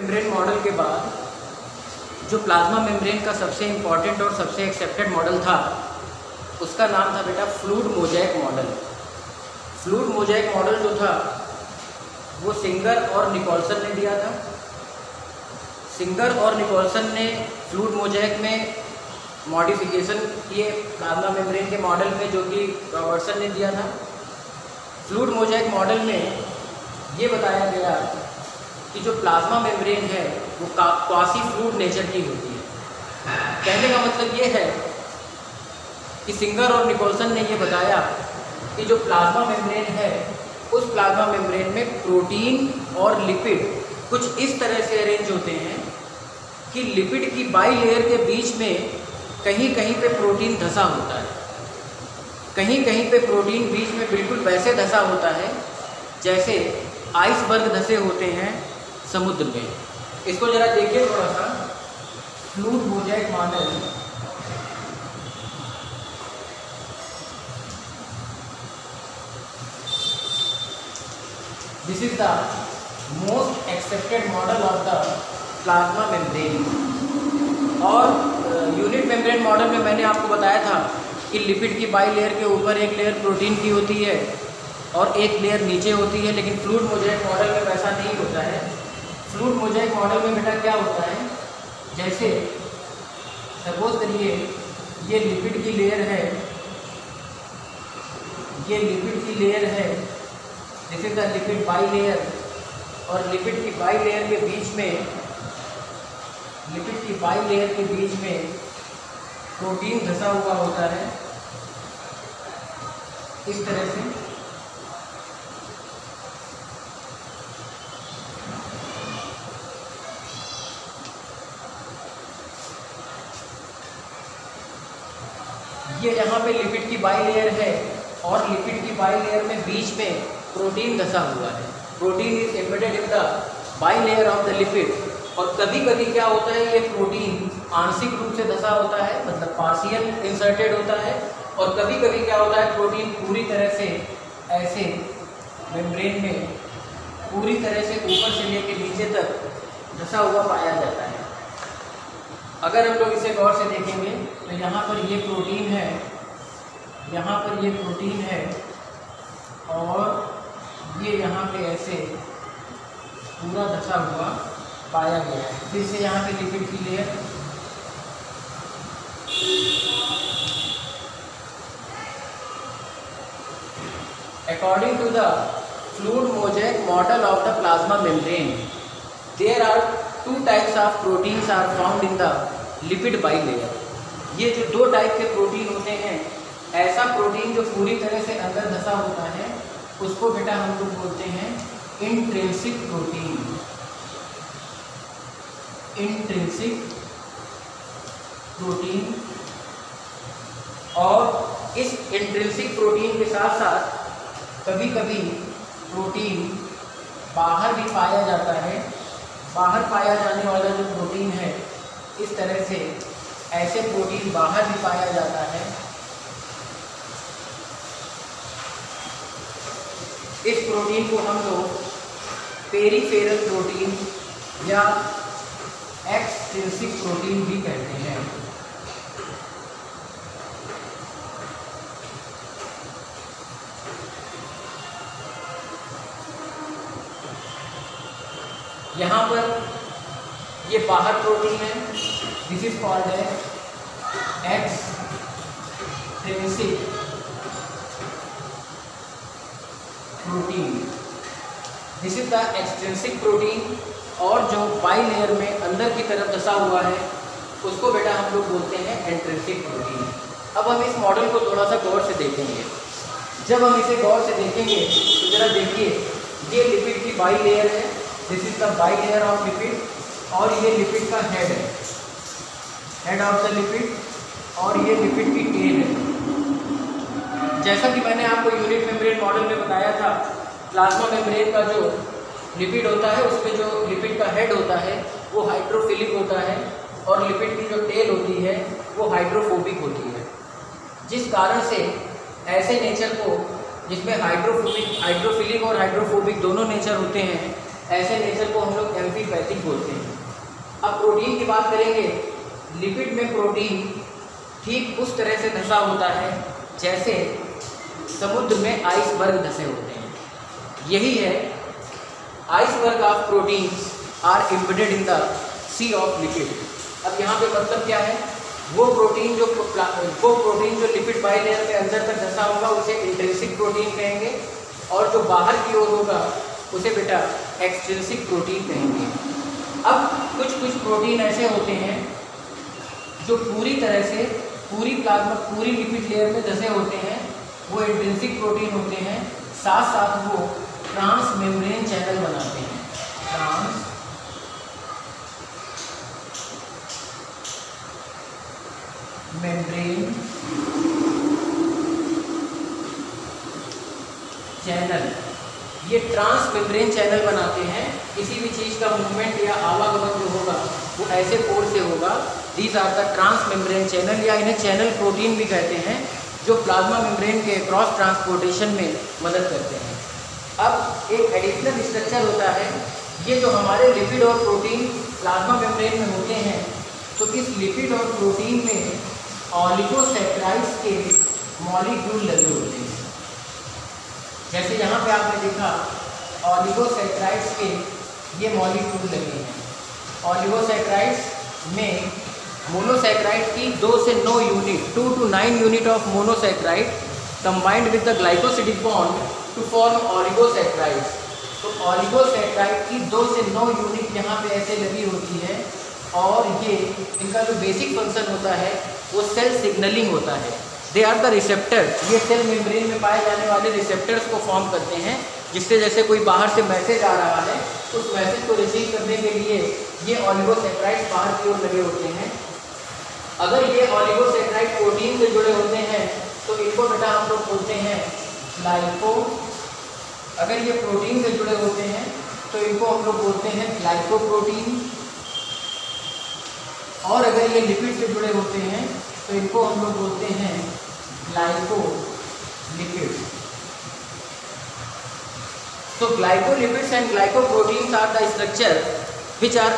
Membrane model के बाद जो प्लाज्मा मेम्ब्रेन का सबसे इम्पॉर्टेंट और सबसे एक्सेप्टेड मॉडल था उसका नाम था बेटा fluid mosaic model. Fluid mosaic model जो था वो सिंगर और निकोलसन ने दिया था। सिंगर और निकोलसन ने फ्लूइड मोज़ेक में मॉडिफिकेशन किए प्लाज्मा मेम्ब्रेन के मॉडल में, जो कि रॉबर्टसन ने दिया था। फ्लूइड मोज़ेक मॉडल में ये बताया गया कि जो प्लाज्मा मेम्ब्रेन है वो क्वासी फ्लूइड नेचर की होती है। कहने का मतलब ये है कि सिंगर और निकोलसन ने ये बताया कि जो प्लाज्मा मेम्ब्रेन है उस प्लाज्मा मेम्ब्रेन में प्रोटीन और लिपिड कुछ इस तरह से अरेंज होते हैं कि लिपिड की बाई लेयर के बीच में कहीं कहीं पे प्रोटीन धंसा होता है, कहीं कहीं पे प्रोटीन बीच में बिल्कुल वैसे धंसा होता है जैसे आइसबर्ग धंसे होते हैं समुद्र में। इसको जरा देखिए थोड़ा सा। Fluid mosaic model this is the most accepted model of the plasma membrane. और यूनिट मेम्ब्रेन मॉडल में मैंने आपको बताया था कि लिपिड की बाई लेयर के ऊपर एक लेयर प्रोटीन की होती है और एक लेयर नीचे होती है, लेकिन फ्लूइड मोज़ेक मॉडल में वैसा नहीं होता है। फ्लूइड मोज़ेक मॉडल में बेटा क्या होता है, जैसे सपोज करिए ये लिपिड की लेयर है, ये लिपिड की लेयर है, this is the lipid by layer, और लिपिड की बाई लेयर के बीच में, लिपिड की बाई लेयर के बीच में प्रोटीन धंसा हुआ होता है इस तरह से। ये यहाँ पे लिपिड की बाई लेयर है और लिपिड की बाई लेयर में बीच में प्रोटीन धंसा हुआ है। Protein is embedded in the by layer of the lipid. और कभी कभी क्या होता है, ये प्रोटीन आंशिक रूप से धंसा होता है, मतलब पार्शियल इंसर्टेड होता है, और कभी कभी क्या होता है प्रोटीन पूरी तरह से ऐसे मेम्ब्रेन में पूरी तरह से ऊपर से लेकर नीचे तक धंसा हुआ पाया जाता है। अगर हम लोग इसे गौर से देखेंगे तो यहाँ पर ये प्रोटीन है, यहाँ पर ये प्रोटीन है, और ये यहाँ पे ऐसे पूरा धंसा हुआ पाया गया है। फिर से यहाँ पे लिपिड की layer, according to the fluid mosaic model of the plasma membrane, there are two types of proteins are found in the lipid bilayer. ये जो दो टाइप के प्रोटीन होते हैं, ऐसा प्रोटीन जो पूरी तरह से अंदर धंसा होता है उसको बेटा हम लोग बोलते हैं इंट्रिंसिक प्रोटीन। Intrinsic protein. और इस इंट्रिंसिक प्रोटीन के साथ साथ कभी कभी प्रोटीन बाहर भी पाया जाता है। बाहर पाया जाने वाला जो प्रोटीन है, इस तरह से ऐसे प्रोटीन बाहर भी पाया जाता है। इस प्रोटीन को हम लोग पेरिफेरल प्रोटीन या एक्सट्रिंसिक प्रोटीन भी कहते हैं। यहाँ पर ये बाहर प्रोटीन है, दिस इज कॉल्ड है extrinsic protein. This is the extrinsic protein. और जो बाई लेयर में अंदर की तरफ धंसा हुआ है उसको बेटा हम लोग बोलते हैं इंट्रिंसिक प्रोटीन। अब हम इस मॉडल को थोड़ा सा गौर से देखेंगे। जब हम इसे गौर से देखेंगे तो जरा देखिए, ये लिपिड की बाई लेयर है, this is the by layer of lipid, और ये लिपिड का हेड है, हेड ऑफ द लिपिड, और ये लिपिड की टेल है। जैसा कि मैंने आपको यूनिट मेम्ब्रेन मॉडल में बताया था, प्लाज्मा मेम्ब्रेन का जो लिपिड होता है उसमें जो लिपिड का हेड होता है वो हाइड्रोफिलिक होता है, और लिपिड की जो टेल होती है वो हाइड्रोफोबिक होती है। जिस कारण से ऐसे नेचर को जिसमें हाइड्रोफिलिक और हाइड्रोफोबिक दोनों नेचर होते हैं, ऐसे नेचर को हम लोग एम्फीपैथिक बोलते हैं। अब प्रोटीन की बात करेंगे। लिपिड में प्रोटीन ठीक उस तरह से धंसा होता है जैसे समुद्र में आइसबर्ग धंसे होते हैं। यही है iceberg of protein are embedded in the sea of lipid. अब यहाँ पे मतलब क्या है, वो प्रोटीन जो लिपिड बाइलेयर के अंदर तक धंसा होगा उसे इंट्रिंसिक प्रोटीन कहेंगे, और जो बाहर की ओर होगा उसे बेटा एक्सट्रिंसिक प्रोटीन कहेंगे। अब कुछ प्रोटीन ऐसे होते हैं जो पूरी तरह से पूरी लिपिड लेयर में धंसे होते हैं, वो इंट्रिंसिक प्रोटीन होते हैं। साथ साथ वो ट्रांस मेम्ब्रेन चैनल बनाते हैं। ट्रांस मेम्ब्रेन चैनल, ये ट्रांस मेम्ब्रेन चैनल बनाते हैं। किसी भी चीज़ का मूवमेंट या आवागमन जो होगा वो ऐसे पोर्ट से होगा। These are the transmembrane channel, या इन्हें चैनल प्रोटीन भी कहते हैं, जो प्लाज्मा मेम्ब्रेन के क्रॉस ट्रांसपोर्टेशन में मदद करते हैं। अब एक एडिशनल स्ट्रक्चर होता है, ये जो हमारे लिपिड और प्रोटीन प्लाज्मा मेम्ब्रेन में होते हैं, तो इस लिपिड और प्रोटीन में ऑलिगोसैकेराइड्स के मॉलिक्यूल लगे होते हैं। जैसे यहाँ पे आपने देखा ऑलिगोसैकेराइड्स के ये मॉलिक्यूल लगे हैं। ऑलिगोसैकेराइड्स में मोनोसैकेराइड की 2 से 9 unit 2 to 9 unit of monosaccharide combined with the glycosidic bond to form oligosaccharides. तो ऑलिगोसैकेराइड की 2 से 9 यूनिट यहाँ पे ऐसे लगी होती है, और ये इनका जो बेसिक फंक्शन होता है वो सेल सिग्नलिंग होता है। दे आर द रिसेप्टर, ये सेल मेम्ब्रेन में पाए जाने वाले रिसेप्टर्स को फॉर्म करते हैं, जिससे जैसे कोई बाहर से मैसेज आ रहा है उस मैसेज को रिसीव करने के लिए ये ऑलिगोसैकेराइड्स बाहर की ओर लगे होते हैं। अगर ये ऑलिगोसैकेराइड प्रोटीन से जुड़े होते हैं तो इनको बेटा हम लोग बोलते हैं ग्लाइको। अगर ये प्रोटीन से जुड़े होते हैं तो इनको हम लोग बोलते हैं ग्लाइकोप्रोटीन, और अगर ये लिपिड से जुड़े होते हैं तो इनको हम लोग बोलते हैं glycolipid. So glycolipids and glycoproteins are the structure which are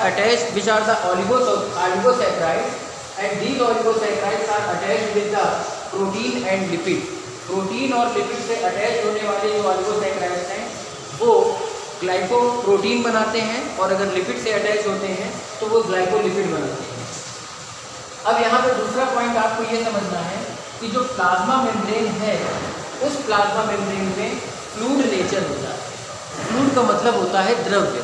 the oligosaccharides, and these oligosaccharides are attached with the protein and lipid. Protein और लिपिड से अटैच होने वाले जो ऑलिगोसैकेराइड्स हैं वो ग्लाइकोप्रोटीन बनाते हैं, और अगर लिपिड से अटैच होते हैं तो वो ग्लाइकोलिपिड बनाते हैं। अब यहाँ पे दूसरा पॉइंट आपको ये समझना है कि जो प्लाज्मा मेम्ब्रेन है उस प्लाज्मा मेम्ब्रेन में फ्लूइड नेचर होता है। फ्लूइड का मतलब होता है द्रव्य।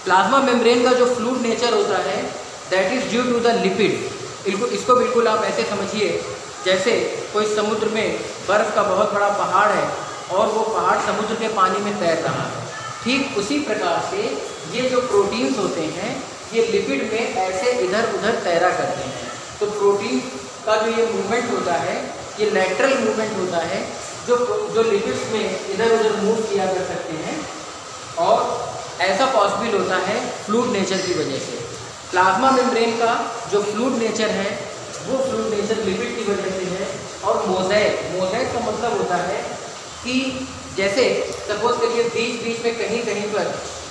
प्लाज्मा मेम्ब्रेन का जो फ्लूइड नेचर होता है that is due to the lipid. इसको बिल्कुल आप ऐसे समझिए जैसे कोई समुद्र में बर्फ़ का बहुत बड़ा पहाड़ है और वो पहाड़ समुद्र के पानी में तैर रहा है। ठीक उसी प्रकार से ये जो प्रोटीन्स होते हैं ये लिपिड में ऐसे इधर उधर तैरा करते हैं। तो प्रोटीन का जो ये मूवमेंट होता है ये लैटरल मूवमेंट होता है, जो लिपिड्स में इधर उधर मूव किया कर सकते हैं, और ऐसा पॉसिबल होता है फ्लूइड नेचर की वजह से। प्लाज्मा मेम्ब्रेन का जो फ्लूइड नेचर है वो फ्लूइड नेचर लिपिड की वजह से है। और मोज़ेक का मतलब होता है कि जैसे सपोज करिए बीच बीच में कहीं कहीं पर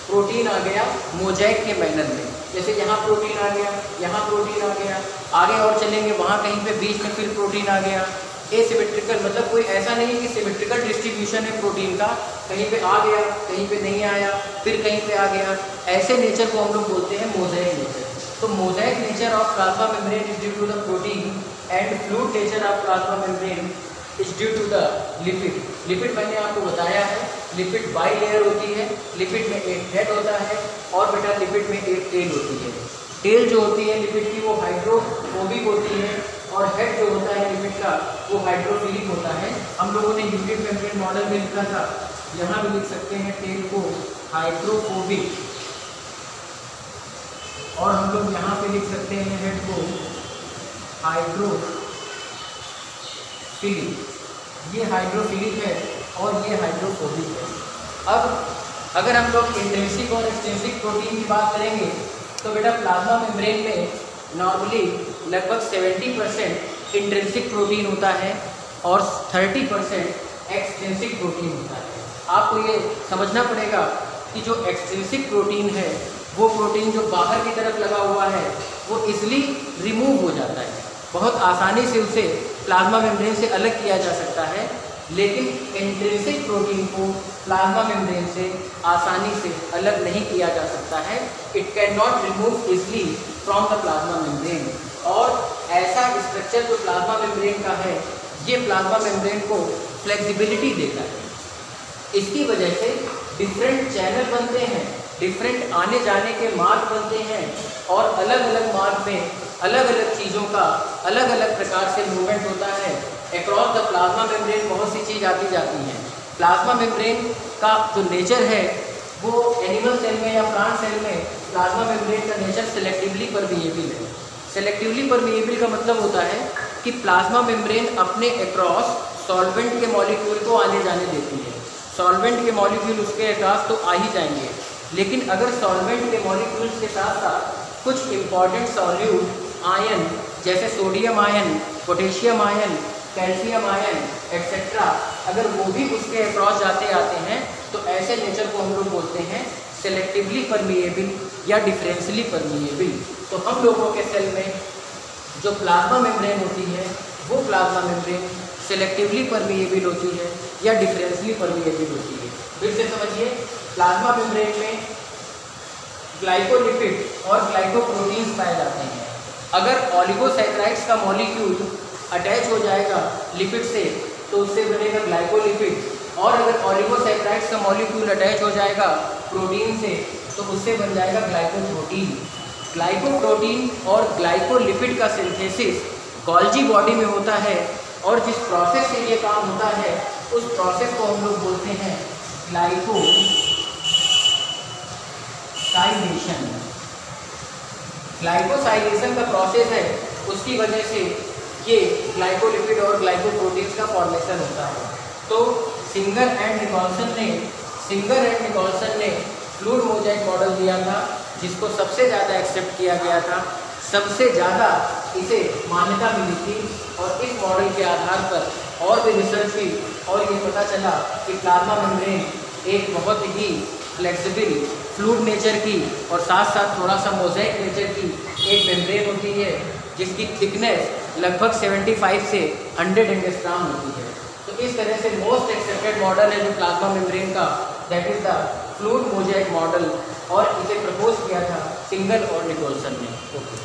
प्रोटीन आ गया मोज़ेक के मैनर में, जैसे यहाँ प्रोटीन आ गया, यहाँ प्रोटीन आ गया, आगे और चलेंगे वहाँ कहीं पे बीच में फिर प्रोटीन आ गया। एसिमेट्रिकल मतलब कोई ऐसा नहीं है कि सिमेट्रिकल डिस्ट्रीब्यूशन है प्रोटीन का, कहीं पे आ गया कहीं पे नहीं आया फिर कहीं पे आ गया। ऐसे नेचर को हम लोग बोलते हैं मोज़ेक नेचर। तो mosaic nature of plasma membrane is due to the protein and fluid nature of plasma membrane is due to the lipid. Lipid मैंने आपको बताया है, लिपिड बाई लेयर होती है, लिपिड में एक हेड होता है और बेटा लिपिड में एक टेल होती है। टेल जो होती है लिपिड की वो हाइड्रोफोबिक होती है, और हेड जो होता है लिपिड का वो हाइड्रोफिलिक होता है। हम लोगों ने यूनिट मेम्ब्रेन मॉडल में लिखा था, यहाँ भी लिख सकते हैं टेल को हाइड्रोफोबिक, और हम लोग यहाँ पे लिख सकते हैं हेड को हाइड्रोफिलिक। ये हाइड्रोफिलिक है और ये हाइड्रोफोबिक है। अब अगर हम लोग इंट्रिंसिक और एक्सट्रिंसिक प्रोटीन की बात करेंगे तो बेटा प्लाज्मा मेम्ब्रेन में नॉर्मली लगभग 70% इंट्रिंसिक प्रोटीन होता है और 30% एक्सट्रिंसिक प्रोटीन होता है। आपको ये समझना पड़ेगा कि जो एक्सट्रिंसिक प्रोटीन है, वो प्रोटीन जो बाहर की तरफ लगा हुआ है वो इजली रिमूव हो जाता है, बहुत आसानी से उसे प्लाज्मा मेम्ब्रेन से अलग किया जा सकता है। लेकिन इंट्रिंसिक प्रोटीन को प्लाज्मा मेम्ब्रेन से आसानी से अलग नहीं किया जा सकता है। It can not remove easily from the plasma membrane. और ऐसा स्ट्रक्चर जो प्लाज्मा मेम्ब्रेन का है, ये प्लाज्मा मेम्ब्रेन को फ्लेक्सिबिलिटी देता है। इसकी वजह से डिफरेंट चैनल बनते हैं, डिफरेंट आने जाने के मार्ग बनते हैं, और अलग अलग मार्ग में अलग अलग चीज़ों का अलग अलग प्रकार से मूवमेंट होता है। अक्रॉस द प्लाज्मा मेम्ब्रेन बहुत सी चीज़ आती जाती हैं। प्लाज्मा मेम्ब्रेन का जो नेचर है वो एनिमल सेल में या प्लांट सेल में प्लाज्मा मेम्ब्रेन का नेचर सेलेक्टिवली परमिएबल है। सेलेक्टिवली परमिएबल का मतलब होता है कि प्लाज्मा मेम्ब्रेन अपने अक्रॉस सॉल्वेंट के मॉलिक्यूल को आने जाने देती है। सॉल्वेंट के मॉलिक्यूल उसके अक्रॉस तो आ ही जाएंगे, लेकिन अगर सॉल्वेंट के मॉलिक्यूल्स के साथ साथ कुछ इंपॉर्टेंट सॉल्यूट आयन जैसे sodium ion, potassium ion, calcium ion etcetera, अगर वो भी उसके अक्रॉस जाते आते हैं तो ऐसे नेचर को हम लोग बोलते हैं सेलेक्टिवली परमिएबल या डिफरेंशियली परमिएबल। तो हम लोगों के सेल में जो प्लाज्मा मेम्ब्रेन होती है वो प्लाज्मा मेम्ब्रेन सेलेक्टिवली परमिएबल होती है या डिफरेंशियली परमिएबल होती है। फिर से समझिए, प्लाज्मा मेम्ब्रेन में ग्लाइकोलिपिड और ग्लाइकोप्रोटीन्स पाए जाते हैं। अगर ऑलिगोसैकेराइड्स का मॉलिक्यूल अटैच हो जाएगा लिपिड से तो उससे बनेगा ग्लाइकोलिपिड, और अगर ऑलिगोसैकेराइड्स का मॉलिक्यूल अटैच हो जाएगा प्रोटीन से तो उससे बन जाएगा ग्लाइकोप्रोटीन। ग्लाइकोप्रोटीन और ग्लाइकोलिपिड का सिंथेसिस गोल्जी बॉडी में होता है, और जिस प्रोसेस से ये काम होता है उस प्रोसेस को हम लोग बोलते हैं ग्लाइकोसाइलेशन। ग्लाइकोसाइलेशन का प्रोसेस है, उसकी वजह से ये ग्लाइकोलिपिड और ग्लाइकोप्रोटीन्स का फॉर्मेशन होता है। तो सिंगर एंड निकोल्सन ने फ्लूइड मोज़ेक मॉडल दिया था, जिसको सबसे ज़्यादा एक्सेप्ट किया गया था, सबसे ज़्यादा इसे मान्यता मिली थी, और इस मॉडल के आधार पर और भी रिसर्च हुई और ये पता चला कि प्लाज्मा मेम्ब्रेन एक बहुत ही फ्लेक्सिबल फ्लूइड नेचर की और साथ साथ थोड़ा सा मोज़ेक नेचर की एक मेम्ब्रेन होती है, जिसकी थिकनेस लगभग 75 से 100 एंगस्ट्रॉम होती है। तो इस तरह से मोस्ट एक्सेप्टेड मॉडल है जो प्लाज्मा मेम्ब्रेन का, that is the fluid mosaic model, और इसे प्रपोज किया था सिंगर और निकोल्सन ने। ओके।